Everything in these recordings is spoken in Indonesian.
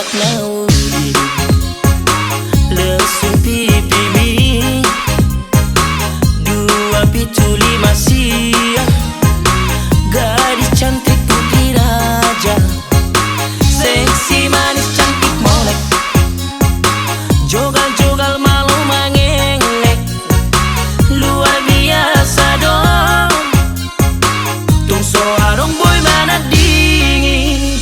batak nauli lesung pipi mi dua pituli masih gadis cantik putri raja seksi manis cantik molek jogal-jogal malu mengelek luar biasa dong tung soarong boy mana dingin.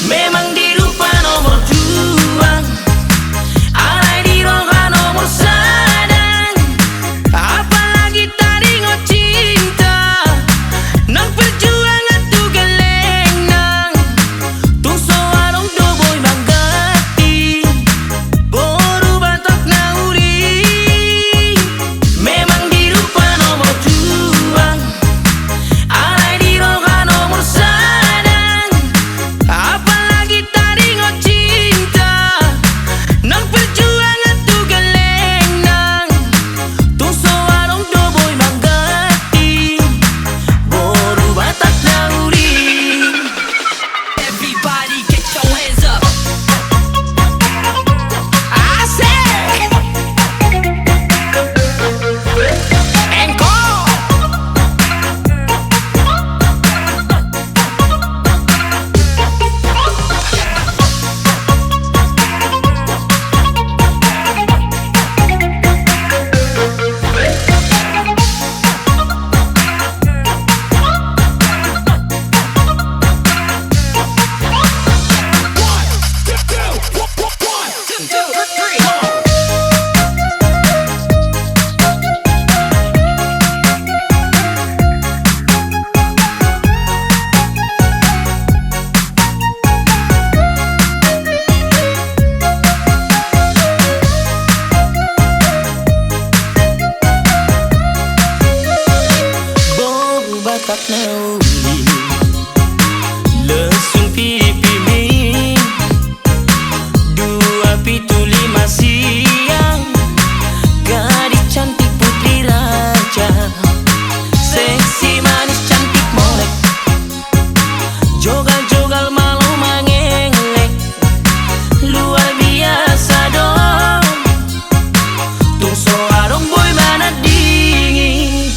Memang di rupa nomor dua, alay di roha nomor sadang. Apalagi tadi ngo cinta, nang perjuangan tu geleng nang. Tung soarong do boy manggati, boru batak nauri. Memang di rupa nomor dua, alay di roha nomor sadang. Apalagi tadi ngo cinta, nang perjuangan tu geleng nang. Tung soarong do boy manggati, boru batak nauri. Everybody get your hands up. Asik Engkau boru batak nauli lesung pipi mi dua pituli siang gadis cantik putri raja seksi manis cantik molek jogal-jogal malu mengelek luar biasa dong tung soarong boy mana dingin.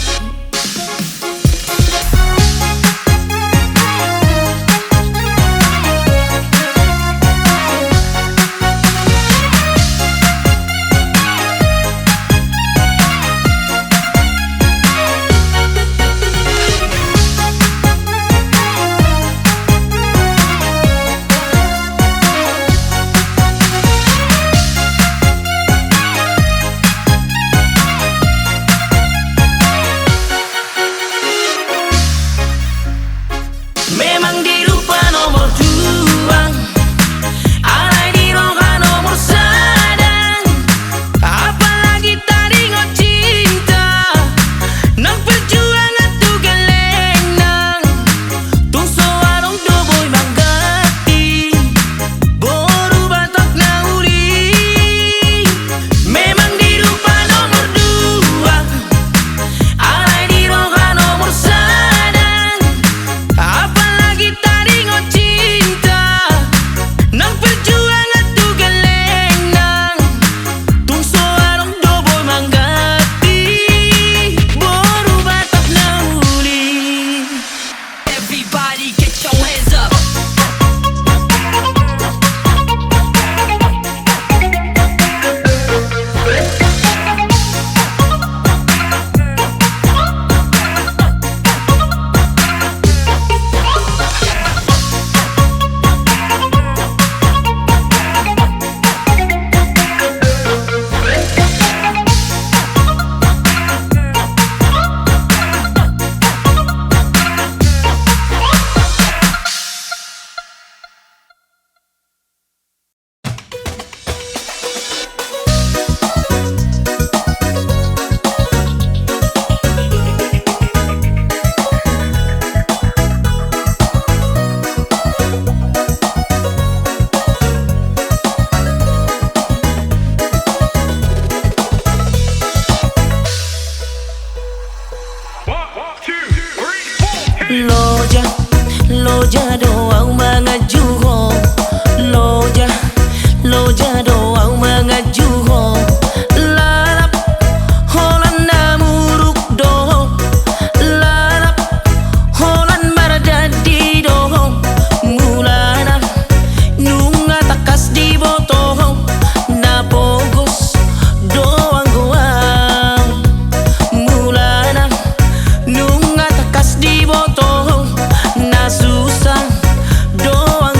loja doang mengajuho, loja doang mengajuho. Lalap holan namuruk doh, lalap holan maradadi doh. Mulana nunga takas di botoh, napogos doang goang. Mulana nunga takas di botoh, na susah doang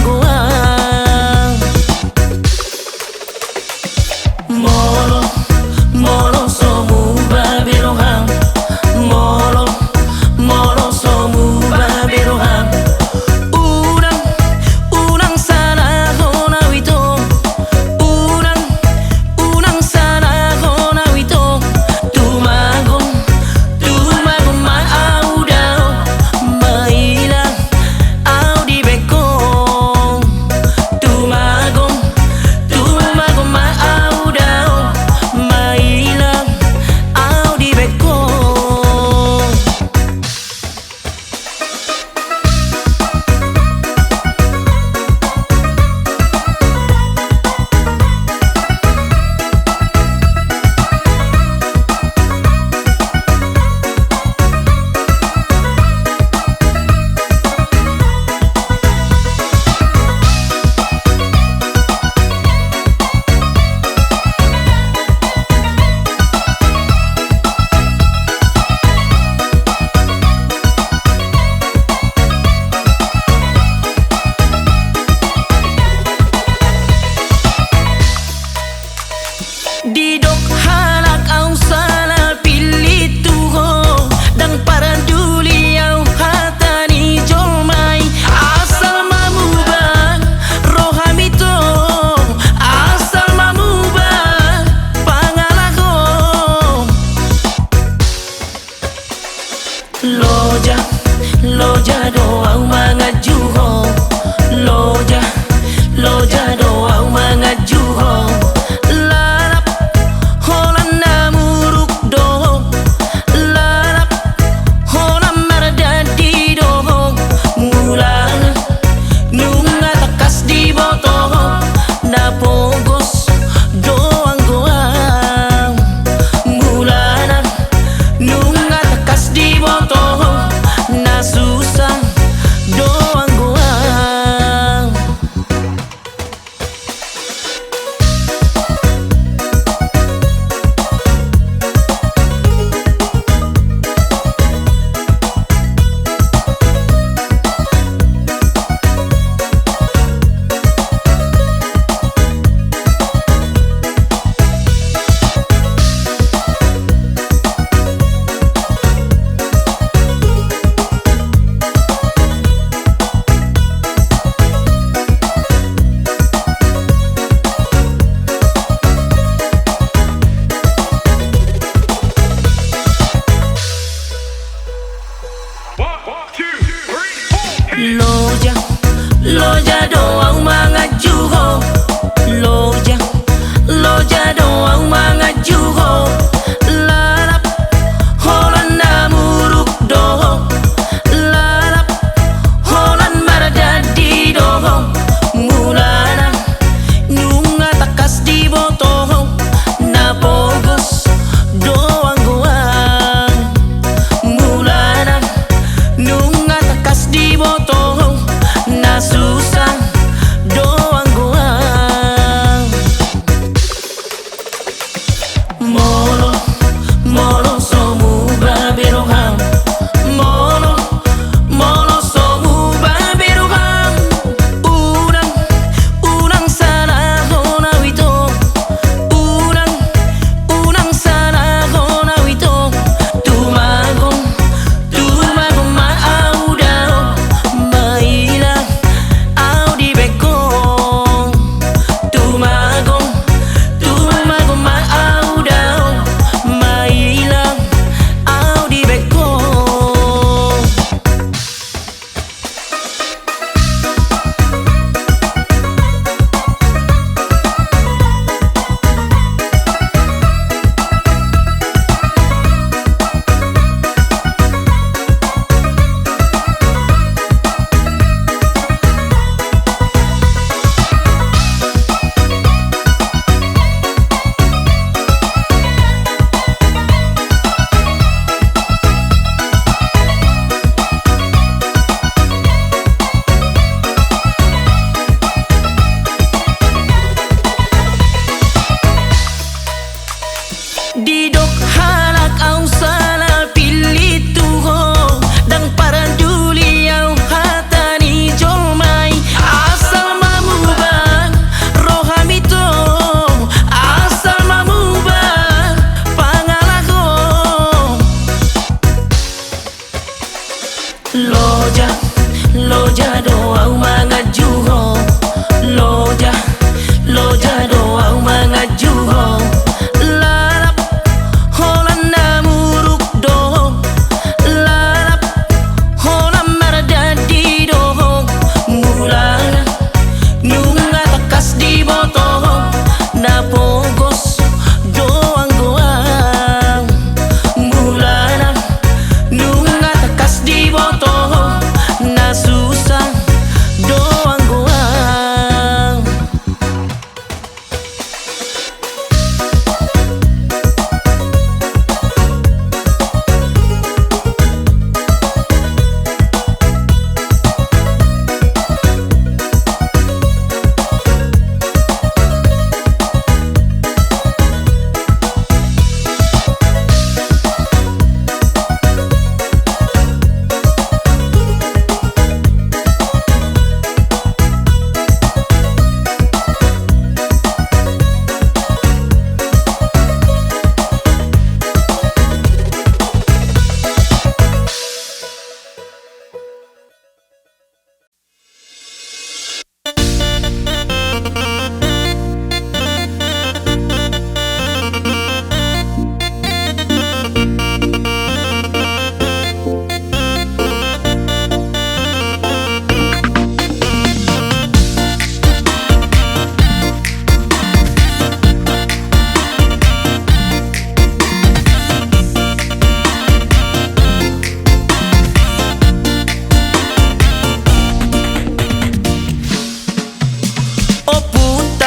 Didok halak au salah pilih tuho dan paraduli au hatani jolmai asal mamubang rohamito asal mamubang pangalako loja loja doa mga juho loja loja doa mga juho lalap holan namuruk doh lalap holan maradadi doh mulana nunga takas di botoh napogos doang goang mulana nunga takas di botoh na susah doang goang.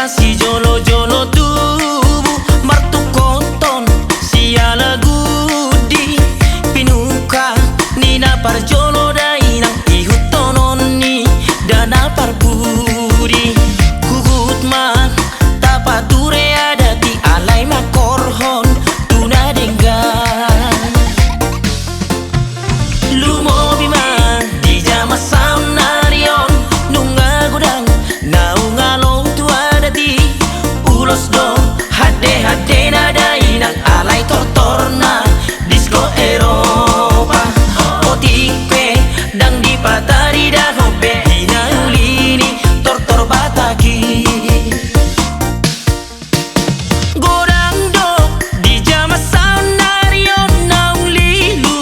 Si jolo jolo tubu martu konton si ala gudi pinuka nina par jolo dainang ihutononi dana par puri kugut man tapature adati alai makorhon tuna denggan lumo bima di jama saunarion nunga gudang naunga ulos do hade hade nada inang alai tortorna disco Eropa otikpe dang di patari da hobe hina ulini tortor bataki godang do di jama saunarion naung lilu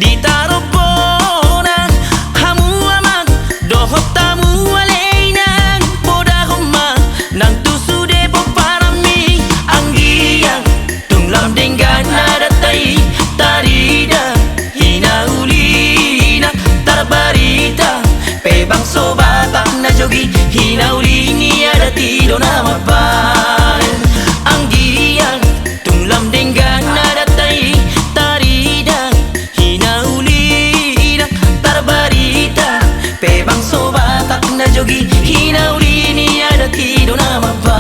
di tarobona hamu amak dohot tamu aleinang boda homa nang tusu dengan nada tai tarida hina ulina tarbarita pebang sobatak na jogi hina ulini ada tido nama ban anggiang tunglam dengan nada tai tarida hina ulina tarbarita pebang sobatak na jogi hina ulini ada tido nama ban.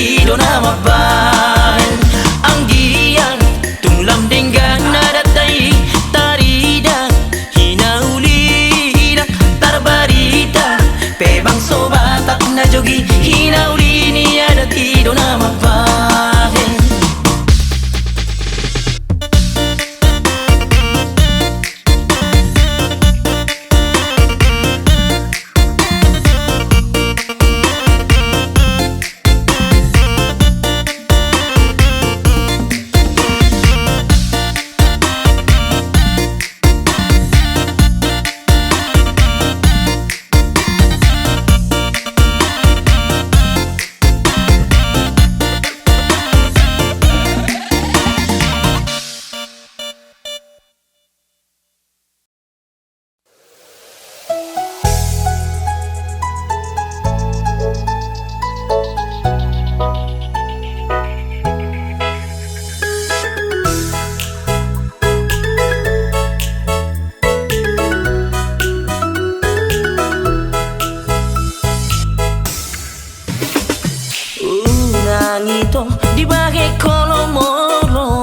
tido na mabahin ang giyan tunglam denggan nadatai tarida hinauli na tarbarita pebang sobatak na jogi hinauli ni ada tido na mabahin. Unang ito di bagay kolomolomo,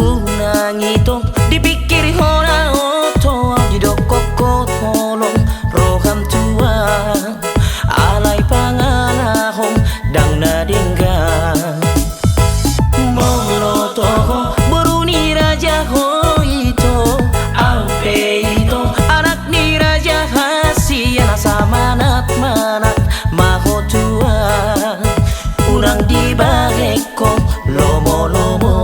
unang ito di pikir hona oto di dokokot holong roham tua alay panganahong dang nadinggan molotoho beruni raja ho ito ampe ito anak ni raja hasian samanat manat maho tua unang di bagay ko lomo-lomo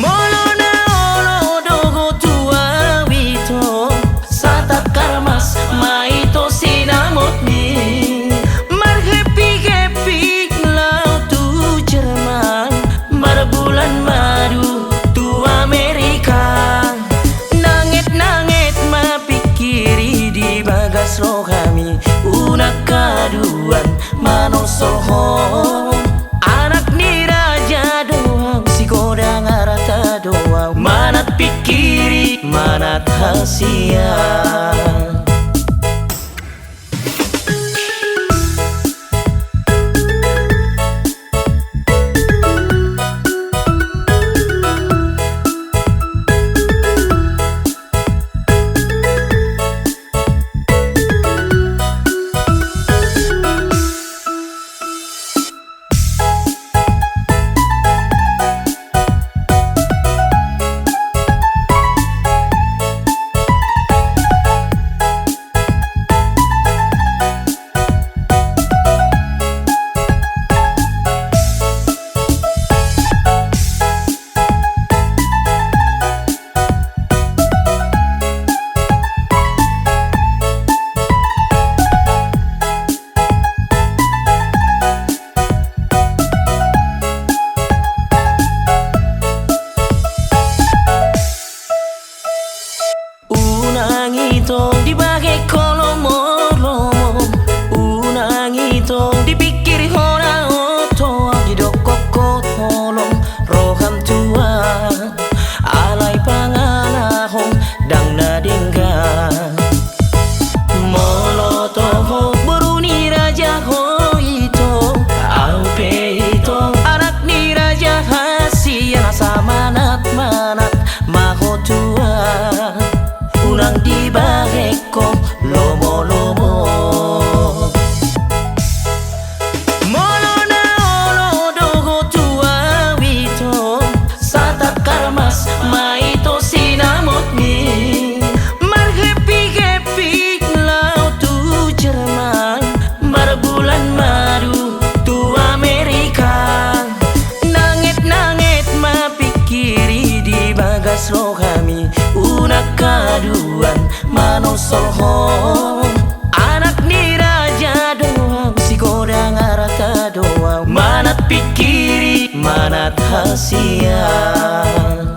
molo na olo dogo tua wito sa takarmas maito sinamot ni marhepi-hepi lau tu Jerman marbulan madu tu Amerika nangit-nangit mapikiri di bagas rohami unak kaduan manosoho anak ni raja doang si kodang arata doang manat pikiri manat hasian. Unang itong di bagay kolomolomo, unang itong di pikir hona oto di dokokot holong roham tua alay panganahong dang nadinggan molotoho beruni raja ho ito ampe ito anak ni raja hasian samanat manat maho tua unang di bagay ko lomo-lomo molo na olo dogo tua wito sa takarmas maito sinamot ni marhepi-hepi lau tu Jerman marbulan madu tu Amerika nangit-nangit mapikiri di bagas rohami unak kaduan manosoho anak ni raja doang si kodang arata doang manat pikiri manat hasian.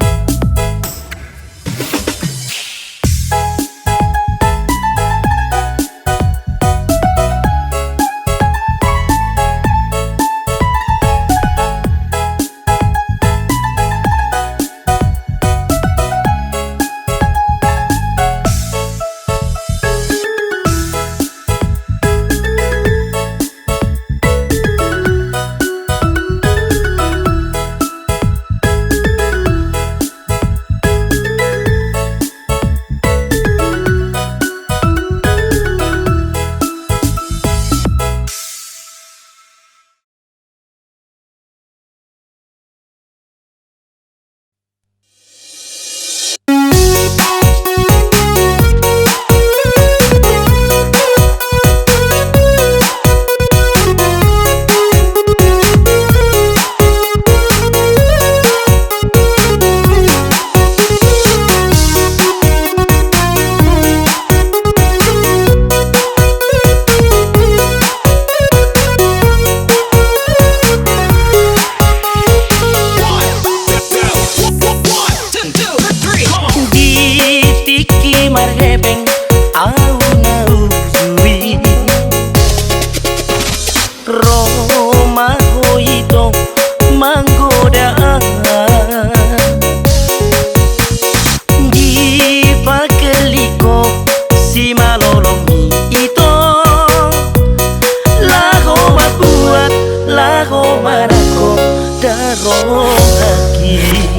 lagi.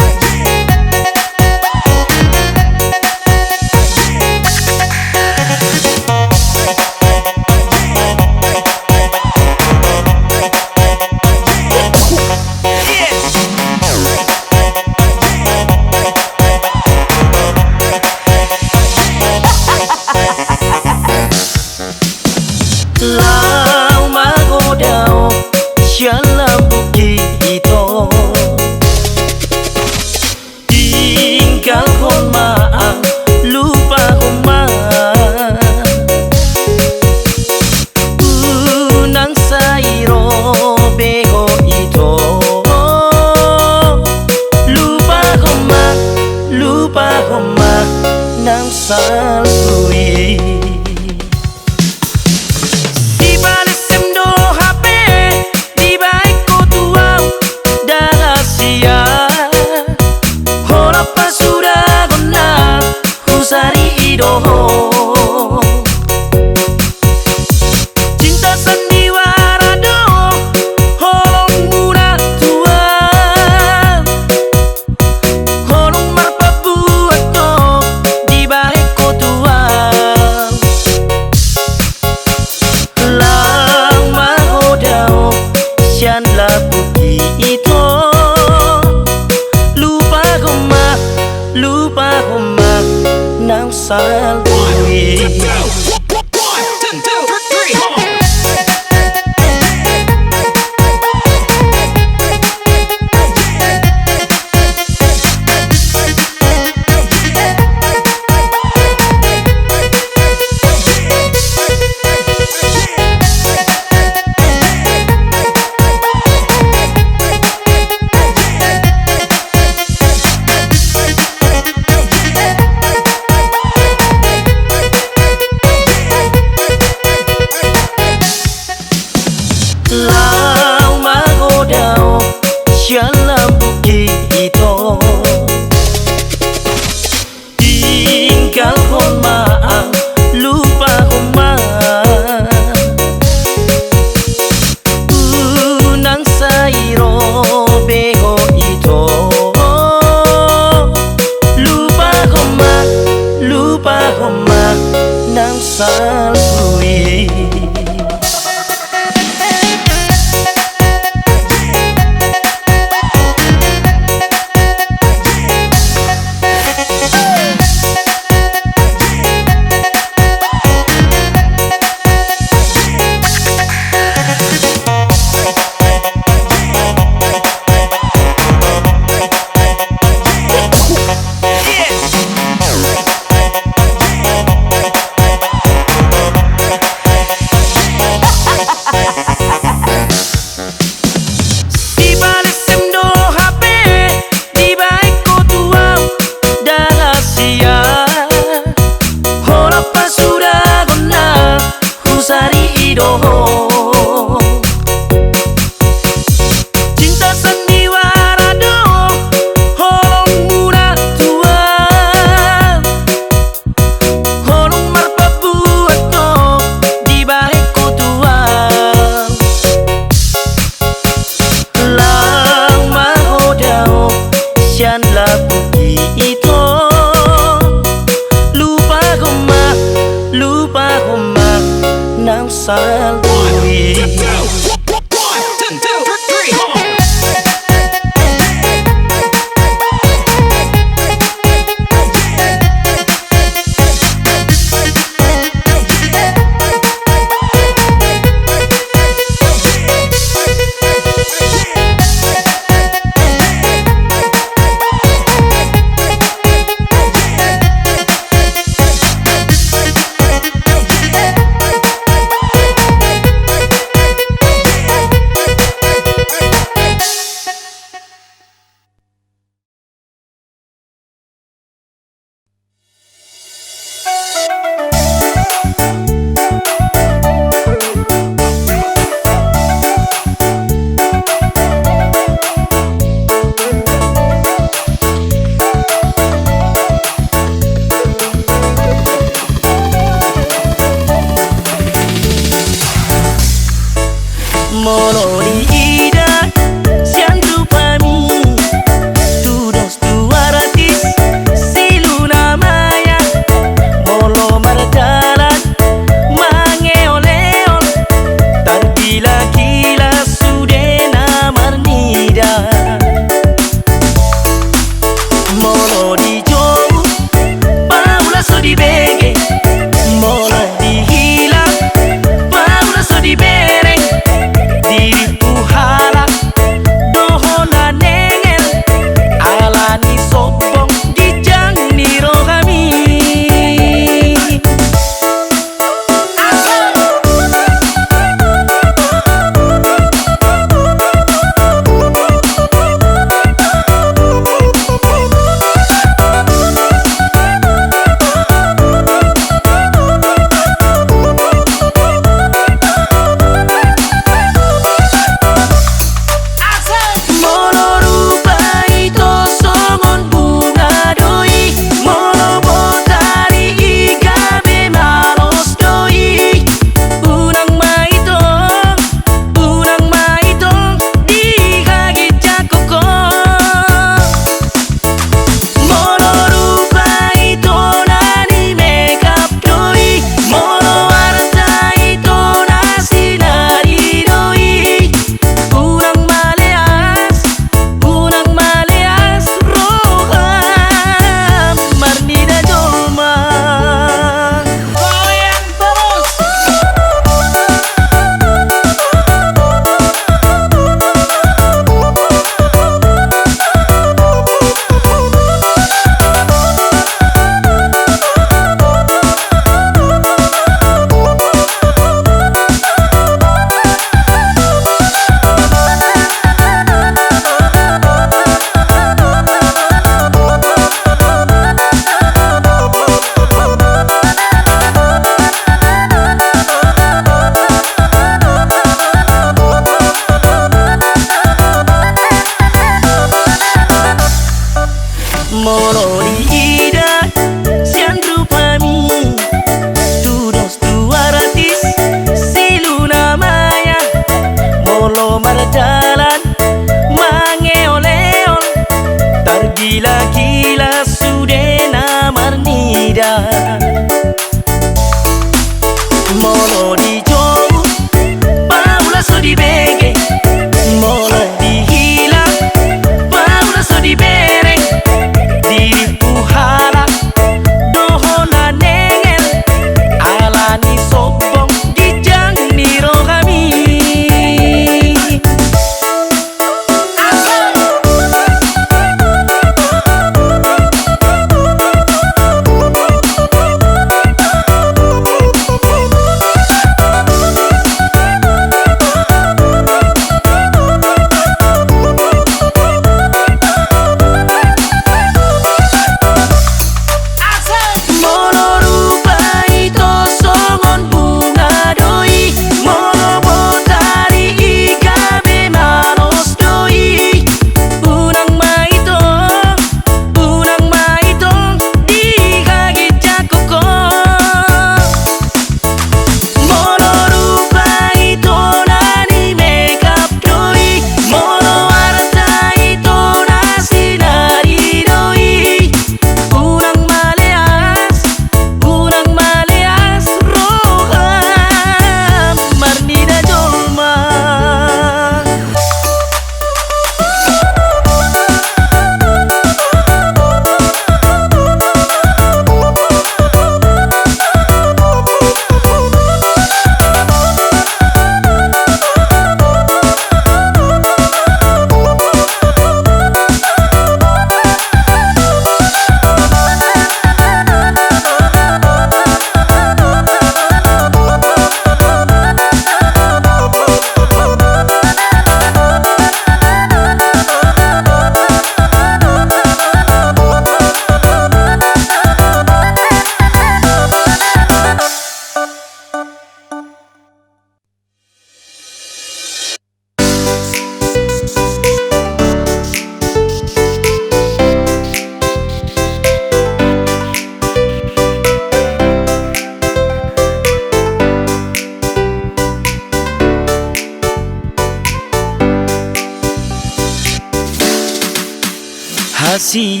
Hasia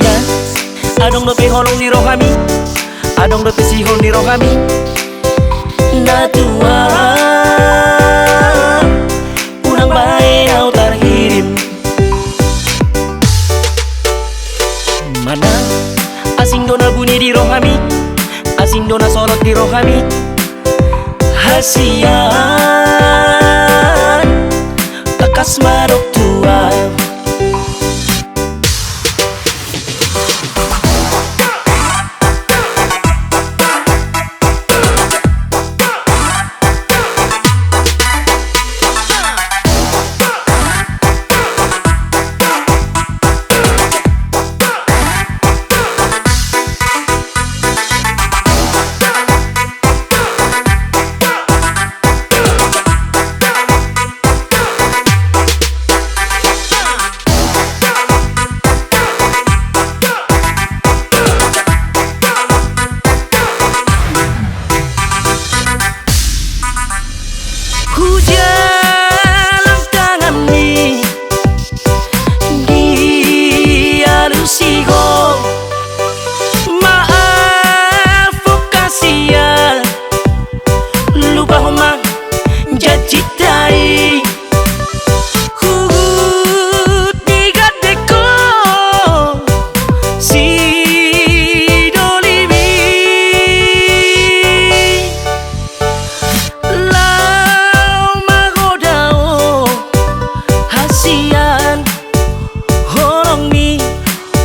adong dope holong di rohami, adong dope sihon di rohami. Natua unang bae au tarhirim. Mana asing dona bunyi di rohami, asing dona sorot di rohami. Hasia lekas marok tua. Hujan tanganmu dialusiho, maaf kasia lupa homa jajitai. Hugut digadeko si dolimi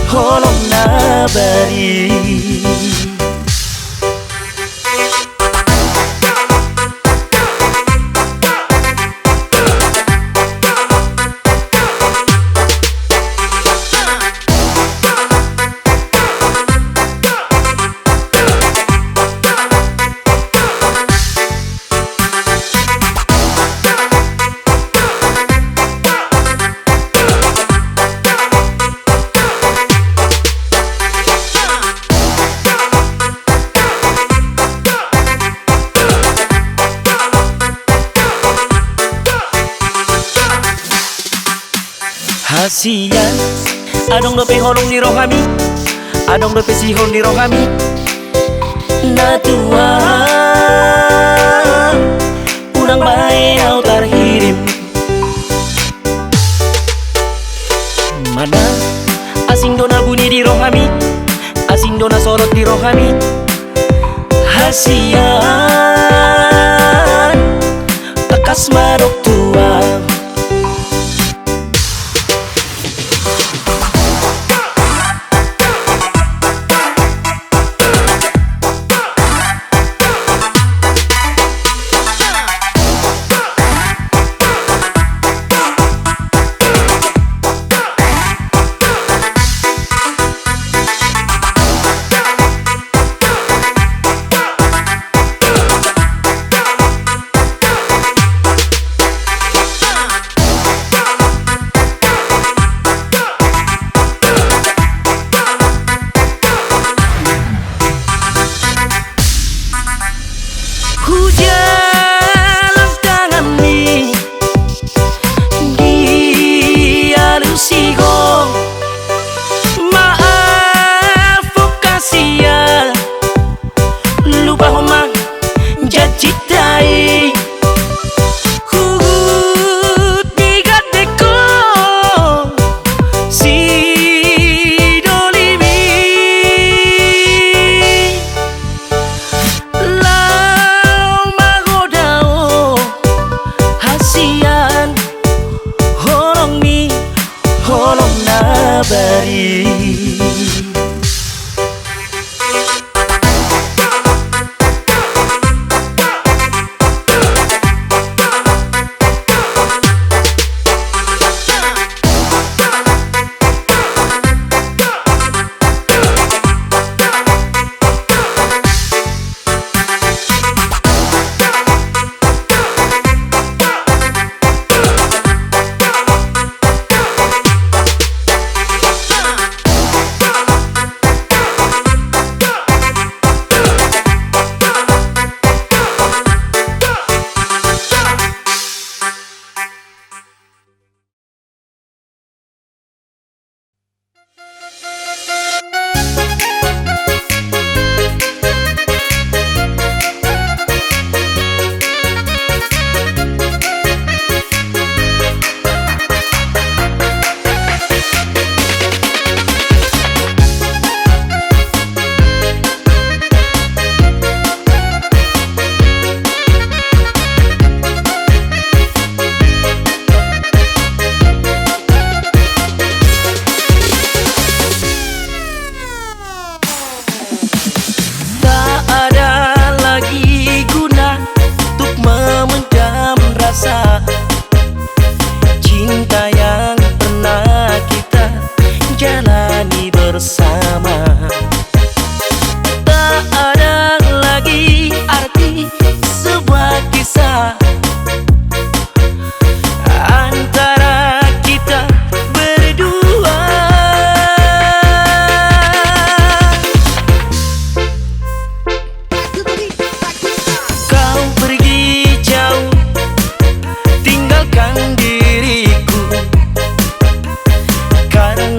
holong nabari. Hasia adong dope holong di rohami, adong dope sihon di rohami. Natua unang bae au tarhirim. Mana asing dona bunyi di rohami, asing dona sorot di rohami. Hasia lekas marok tua.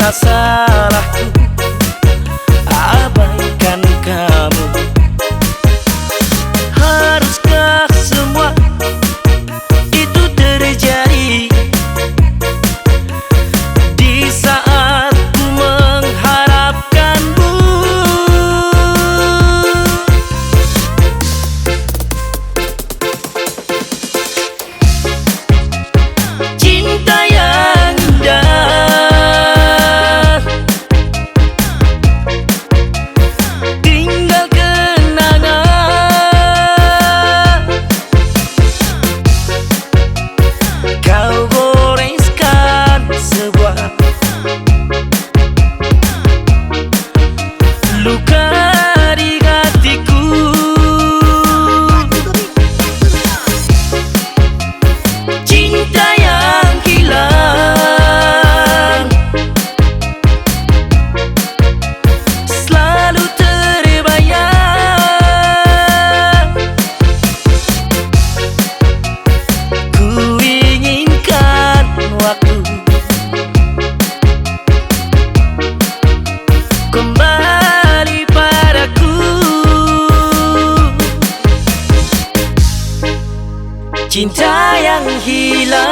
karena salahku abaikan kamu. Haruskah semua itu terjadi di saat ku mengharapkanmu? Cinta yang indah tinggal kenangan. Kau goreskan sebuah luka di hatiku. Cinta yang hilang selalu terbayang. Ku inginkan waktu kembali padaku. Cinta yang hilang.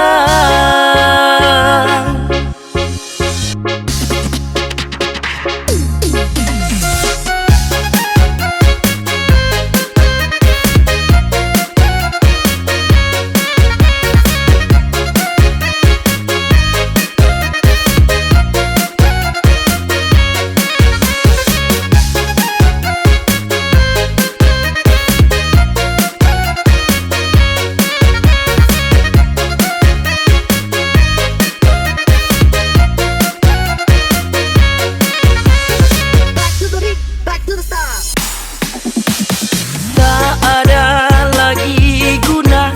Tak ada lagi guna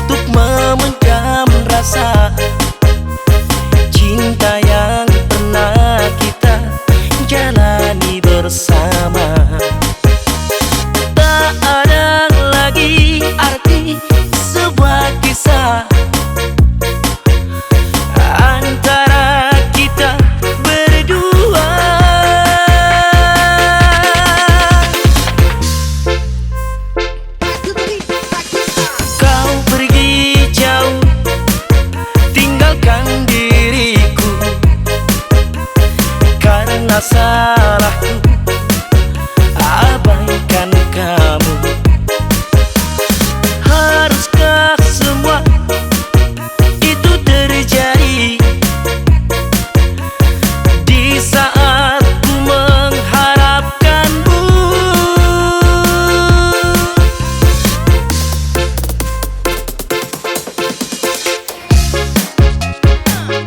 untuk memendam rasa cinta yang pernah kita jalani bersama. Tak ada lagi arti sebuah kisah antara kita berdua. Kau pergi jauh, tinggalkan diriku karena salahku abaikan kamu. Haruskah semua itu terjadi di saat ku mengharapkanmu?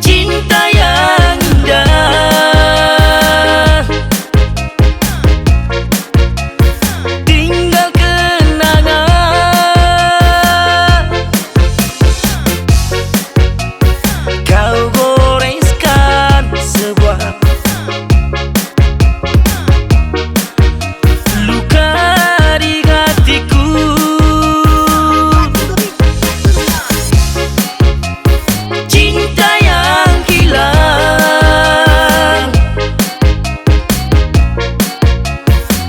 Cinta yang indah tinggal kenangan. Kau goreskan sebuah luka di hatiku. Cinta yang hilang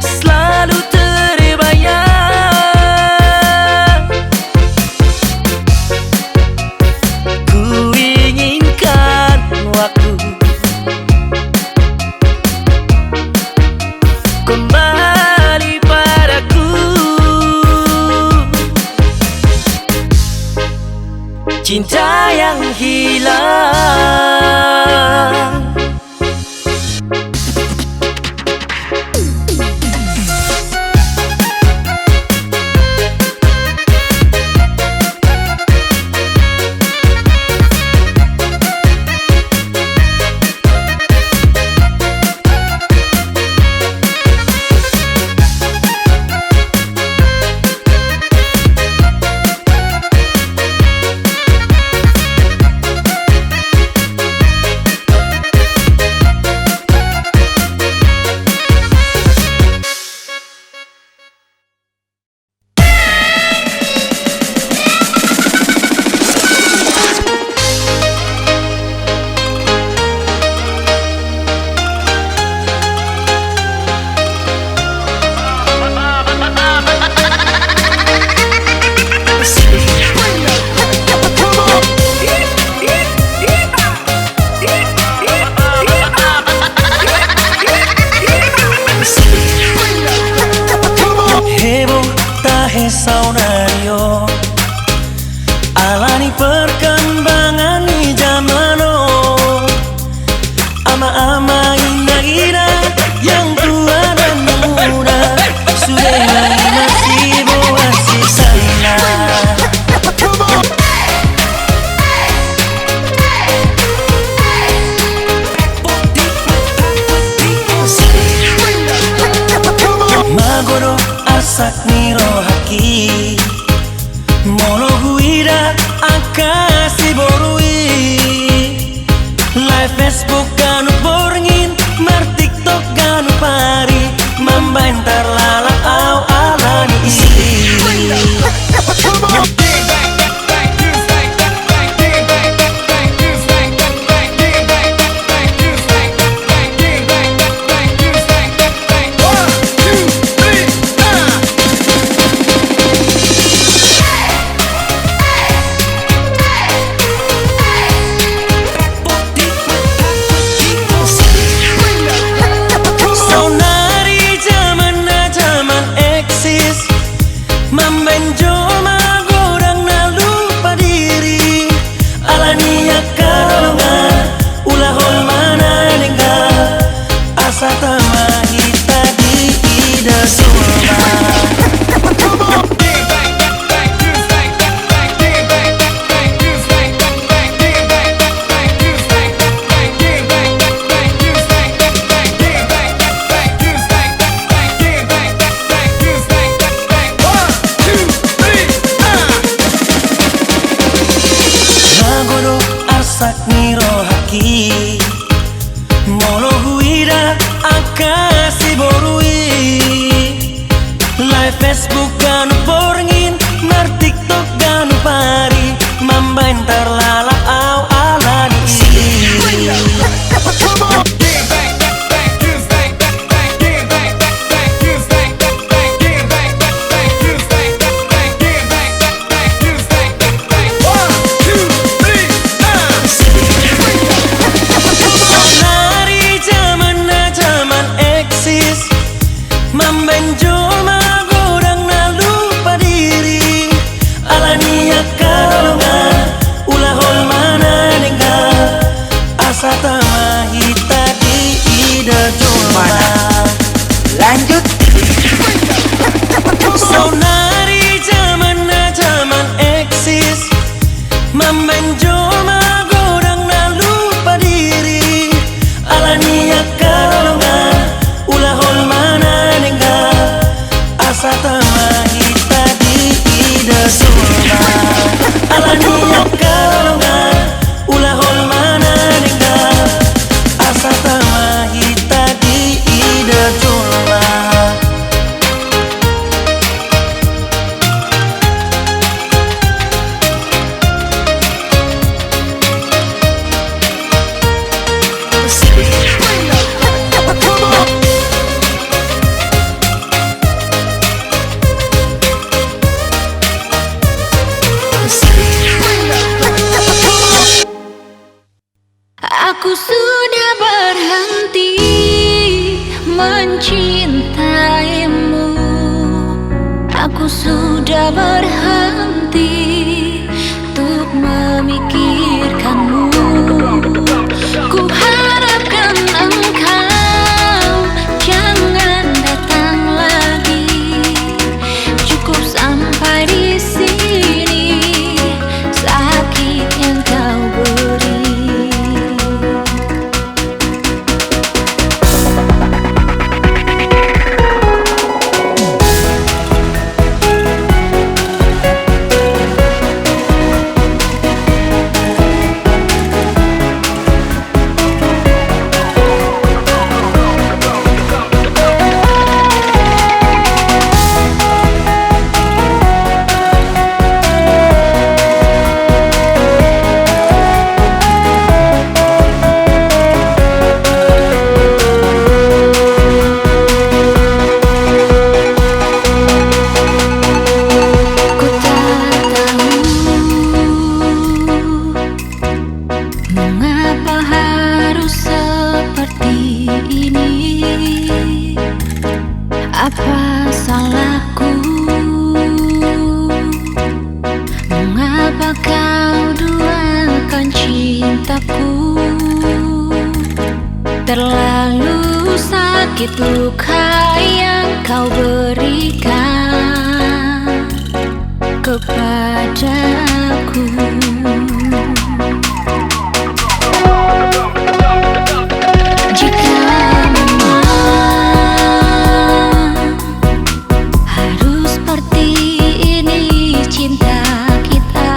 selalu terbayang. Ku inginkan waktu kembali padaku. Cinta yang hilang. saunario alani perkembangan di zaman ama-ama ina-ina yang tua dan muda sudah masih boasi sana. Magodo asak niro haki Molo huida akasi borui Live Facebook kanu borngin Mar TikTok kanu pari Mambain terlala au alani isi Molo huida akasi borui Live Facebook kanu borngin Mar TikTok kanu pari Mambain terlala au alani Lanjut. Sonari zaman eksis Memenjol magodang na lupa diri Alania kalongan Ulah hol mana nengga Asa tamahita di ida sulma Alania kalongan Ulah hol mana nengga Asa tamahita di ida sulma Aku sudah berhenti mencintaimu. Aku sudah berhenti untuk memikirkanmu. Ku harapkan engkau jangan datang lagi. Cukup sampai di sini sakit yang kau beri. Apa salahku Terlalu sakit luka yang kau berikan kepadaku. Jika memang harus seperti ini cinta kita,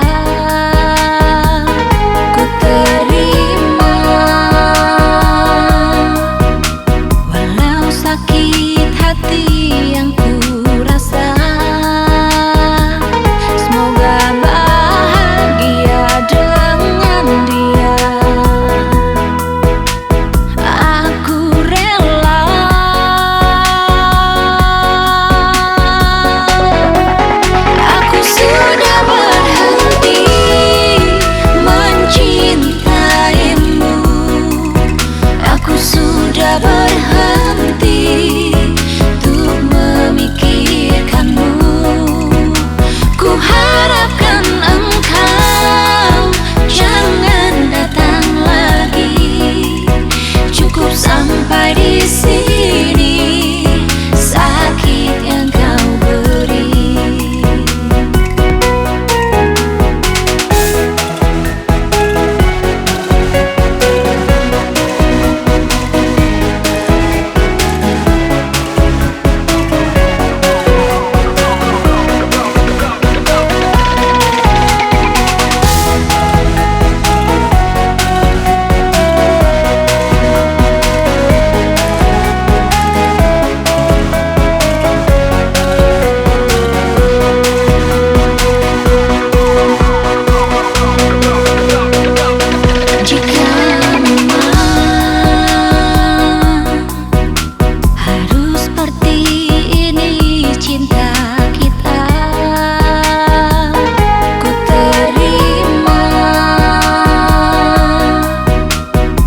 ku terima. Walau sakit hati yang ku rasa, semoga bahagia dengan dia. Aku rela. Aku sudah berhenti mencintaimu. Aku sudah berhenti untuk memikirkanmu. Ku harapkan engkau jangan datang lagi. Cukup sampai di sini sakit yang kau beri. Jika memang harus seperti ini cinta kita, ku terima.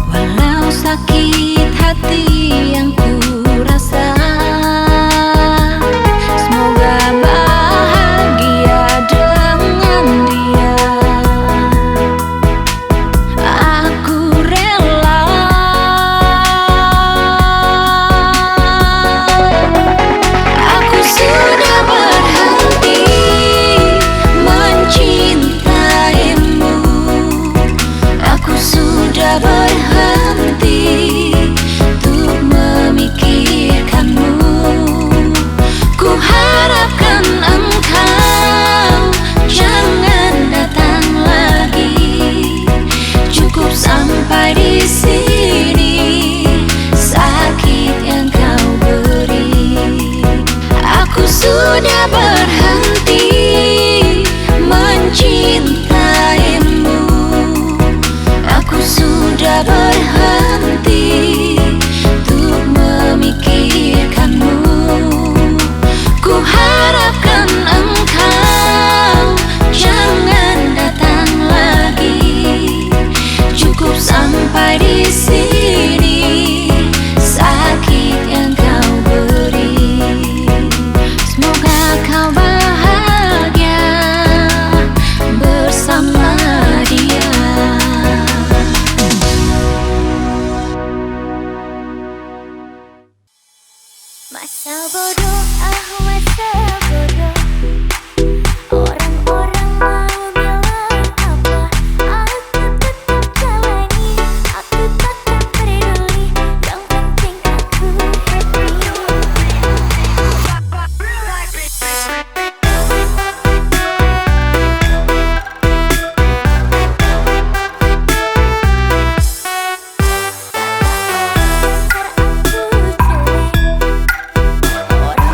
Walau sakit hati yang ku rasa, semoga bahagia dengan dia. Aku rela. Aku sudah berhenti mencintaimu. Aku sudah berhenti untuk memikirkanmu. Ku harapkan engkau jangan datang lagi. Cukup sampai di sini sakit yang kau beri. Aku sudah berhenti mencintaimu. Aku sudah berhenti untuk memikirkanmu. Ku harapkan engkau jangan datang lagi. Cukup sampai di sini sakit yang kau beri. Semoga kau bahagia bersama dia. Masa bodoh, masa bodoh. Orang-orang mau bilang apa, aku tetap jalani. Aku takkan peduli, yang penting aku happy. Orang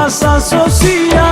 masa sosial.